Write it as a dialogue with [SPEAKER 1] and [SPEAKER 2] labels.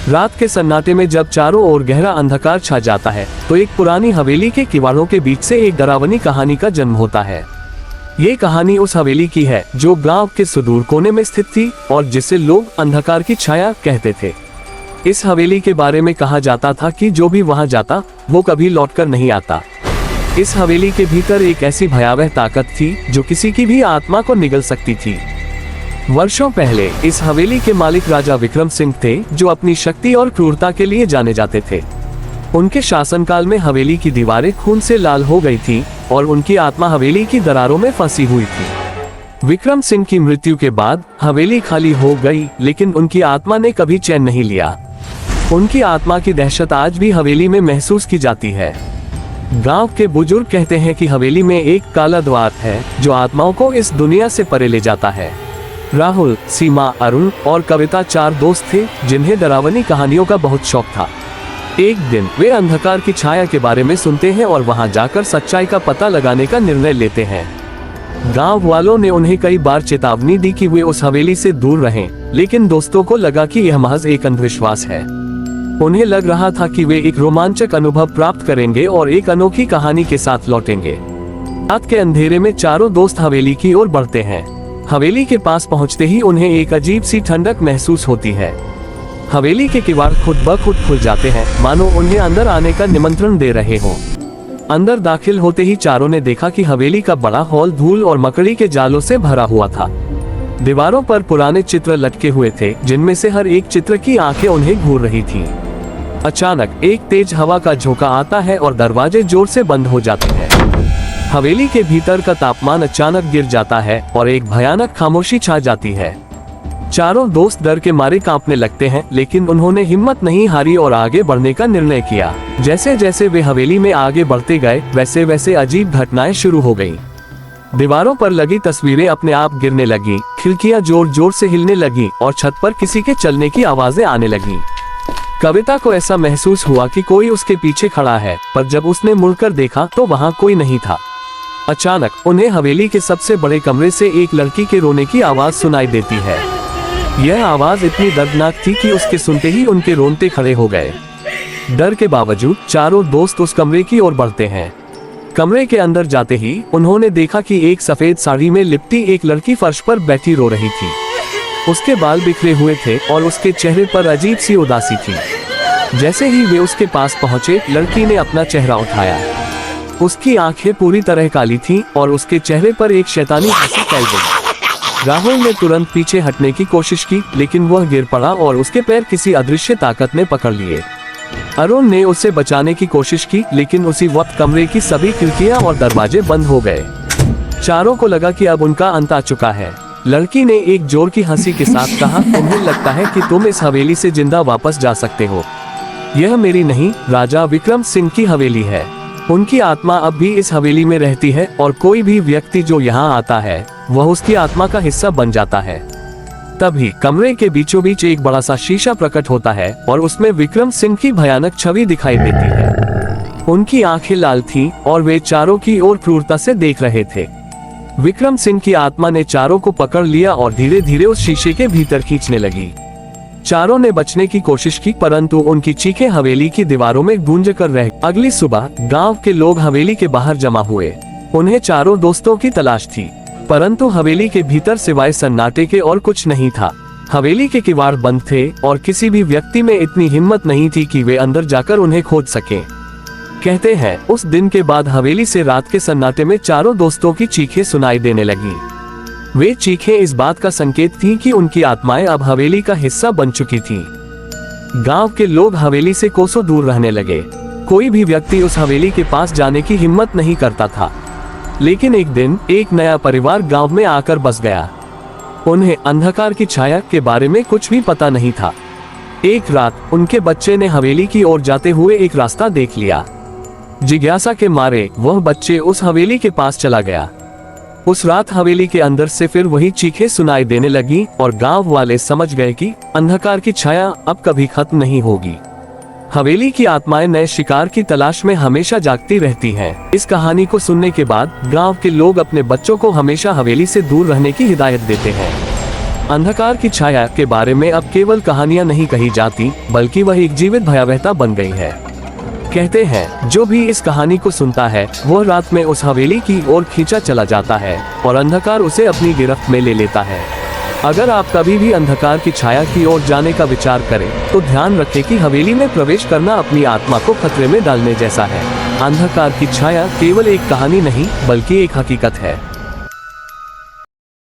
[SPEAKER 1] रात के सन्नाटे में जब चारों ओर गहरा अंधकार छा जाता है तो एक पुरानी हवेली के किवाड़ों के बीच से एक डरावनी कहानी का जन्म होता है। ये कहानी उस हवेली की है जो गांव के सुदूर कोने में स्थित थी और जिसे लोग अंधकार की छाया कहते थे। इस हवेली के बारे में कहा जाता था कि जो भी वहां जाता वो कभी लौटकर नहीं आता। इस हवेली के भीतर एक ऐसी भयावह ताकत थी जो किसी की भी आत्मा को निगल सकती थी। वर्षों पहले इस हवेली के मालिक राजा विक्रम सिंह थे, जो अपनी शक्ति और क्रूरता के लिए जाने जाते थे। उनके शासनकाल में हवेली की दीवारें खून से लाल हो गई थी और उनकी आत्मा हवेली की दरारों में फंसी हुई थी। विक्रम सिंह की मृत्यु के बाद हवेली खाली हो गई, लेकिन उनकी आत्मा ने कभी चैन नहीं लिया। उनकी आत्मा की दहशत आज भी हवेली में महसूस की जाती है। गांव के बुजुर्ग कहते हैं कि हवेली में एक काला द्वार है जो आत्माओं को इस दुनिया से परे ले जाता है। राहुल, सीमा, अरुण और कविता 4 दोस्त थे जिन्हें डरावनी कहानियों का बहुत शौक था। एक दिन वे अंधकार की छाया के बारे में सुनते हैं और वहां जाकर सच्चाई का पता लगाने का निर्णय लेते हैं। गांव वालों ने उन्हें कई बार चेतावनी दी कि वे उस हवेली से दूर रहें, लेकिन दोस्तों को लगा कि यह महज एक अंधविश्वास है। उन्हें लग रहा था कि वे एक रोमांचक अनुभव प्राप्त करेंगे और एक अनोखी कहानी के साथ लौटेंगे। रात के अंधेरे में चारों दोस्त हवेली की ओर बढ़ते हैं। हवेली के पास पहुंचते ही उन्हें एक अजीब सी ठंडक महसूस होती है। हवेली के किवाड़ खुद ब खुद खुल जाते हैं, मानो उन्हें अंदर आने का निमंत्रण दे रहे हों। अंदर दाखिल होते ही चारों ने देखा कि हवेली का बड़ा हॉल धूल और मकड़ी के जालों से भरा हुआ था। दीवारों पर पुराने चित्र लटके हुए थे, जिनमें से हर एक चित्र की आंखें उन्हें घूर रही थीं। अचानक एक तेज हवा का झोंका आता है और दरवाजे जोर से बंद हो जाते हैं। हवेली के भीतर का तापमान अचानक गिर जाता है और एक भयानक खामोशी छा जाती है। चारों दोस्त डर के मारे कांपने लगते हैं, लेकिन उन्होंने हिम्मत नहीं हारी और आगे बढ़ने का निर्णय किया। जैसे जैसे वे हवेली में आगे बढ़ते गए, वैसे वैसे अजीब घटनाएं शुरू हो गईं। दीवारों पर लगी तस्वीरें अपने आप गिरने लगी, खिड़कियां जोर जोर से हिलने लगी और छत पर किसी के चलने की आवाजें आने लगी। कविता को ऐसा महसूस हुआ कि कोई उसके पीछे खड़ा है, पर जब उसने मुड़कर देखा तो वहाँ कोई नहीं था। अचानक उन्हें हवेली के सबसे बड़े कमरे से एक लड़की के रोने की आवाज सुनाई देती है। यह आवाज इतनी दर्दनाक थी कि उसके सुनते ही उनके रोंगटे खड़े हो गए। डर के बावजूद चारों दोस्त उस कमरे की ओर बढ़ते हैं। कमरे के अंदर जाते ही उन्होंने देखा कि एक सफेद साड़ी में लिपटी एक लड़की फर्श पर बैठी रो रही थी। उसके बाल बिखरे हुए थे और उसके चेहरे पर अजीब सी उदासी थी। जैसे ही वे उसके पास पहुंचे, लड़की ने अपना चेहरा उठाया। उसकी आंखें पूरी तरह काली थीं और उसके चेहरे पर एक शैतानी हंसी फैल गई। राहुल ने तुरंत पीछे हटने की कोशिश की, लेकिन वह गिर पड़ा और उसके पैर किसी अदृश्य ताकत ने पकड़ लिए। अरुण ने उसे बचाने की कोशिश की, लेकिन उसी वक्त कमरे की सभी खिड़कियां और दरवाजे बंद हो गए। चारों को लगा कि अब उनका अंत आ चुका है। लड़की ने एक जोर की हंसी के साथ कहा, उन्हें लगता है कि तुम इस हवेली से जिंदा वापस जा सकते हो। यह मेरी नहीं, राजा विक्रम सिंह की हवेली है। उनकी आत्मा अब भी इस हवेली में रहती है और कोई भी व्यक्ति जो यहाँ आता है वह उसकी आत्मा का हिस्सा बन जाता है। तभी कमरे के बीचों बीच एक बड़ा सा शीशा प्रकट होता है और उसमें विक्रम सिंह की भयानक छवि दिखाई देती है। उनकी आंखें लाल थीं और वे चारों की ओर क्रूरता से देख रहे थे। विक्रम सिंह की आत्मा ने चारों को पकड़ लिया और धीरे धीरे उस शीशे के भीतर खींचने लगी। चारों ने बचने की कोशिश की, परंतु उनकी चीखें हवेली की दीवारों में गूंज कर रह। अगली सुबह गांव के लोग हवेली के बाहर जमा हुए। उन्हें चारों दोस्तों की तलाश थी, परंतु हवेली के भीतर सिवाय सन्नाटे के और कुछ नहीं था। हवेली के किवाड़ बंद थे और किसी भी व्यक्ति में इतनी हिम्मत नहीं थी कि वे अंदर जाकर उन्हें खोज सकें। कहते हैं उस दिन के बाद हवेली से रात के सन्नाटे में चारों दोस्तों की चीखें सुनाई देने लगी। वे चीखें इस बात का संकेत थीं कि उनकी आत्माएं अब हवेली का हिस्सा बन चुकी थीं। गांव के लोग हवेली से कोसों दूर रहने लगे। कोई भी व्यक्ति उस हवेली के पास जाने की हिम्मत नहीं करता था। लेकिन एक दिन एक नया परिवार गांव में आकर बस गया। उन्हें अंधकार की छाया के बारे में कुछ भी पता नहीं था। एक रात उनके बच्चे ने हवेली की ओर जाते हुए एक रास्ता देख लिया। जिज्ञासा के मारे वह बच्चे उस हवेली के पास चला गया। उस रात हवेली के अंदर से फिर वही चीखें सुनाई देने लगी और गांव वाले समझ गए कि अंधकार की छाया अब कभी खत्म नहीं होगी। हवेली की आत्माएं नए शिकार की तलाश में हमेशा जागती रहती हैं। इस कहानी को सुनने के बाद गांव के लोग अपने बच्चों को हमेशा हवेली से दूर रहने की हिदायत देते हैं। अंधकार की छाया के बारे में अब केवल कहानियां नहीं कही जाती, बल्कि वह एक जीवित भयावहता बन गई है। कहते हैं जो भी इस कहानी को सुनता है वह रात में उस हवेली की ओर खींचा चला जाता है और अंधकार उसे अपनी गिरफ्त में ले लेता है। अगर आप कभी भी अंधकार की छाया की ओर जाने का विचार करें तो ध्यान रखें कि हवेली में प्रवेश करना अपनी आत्मा को खतरे में डालने जैसा है। अंधकार की छाया केवल एक कहानी नहीं बल्कि एक हकीकत है।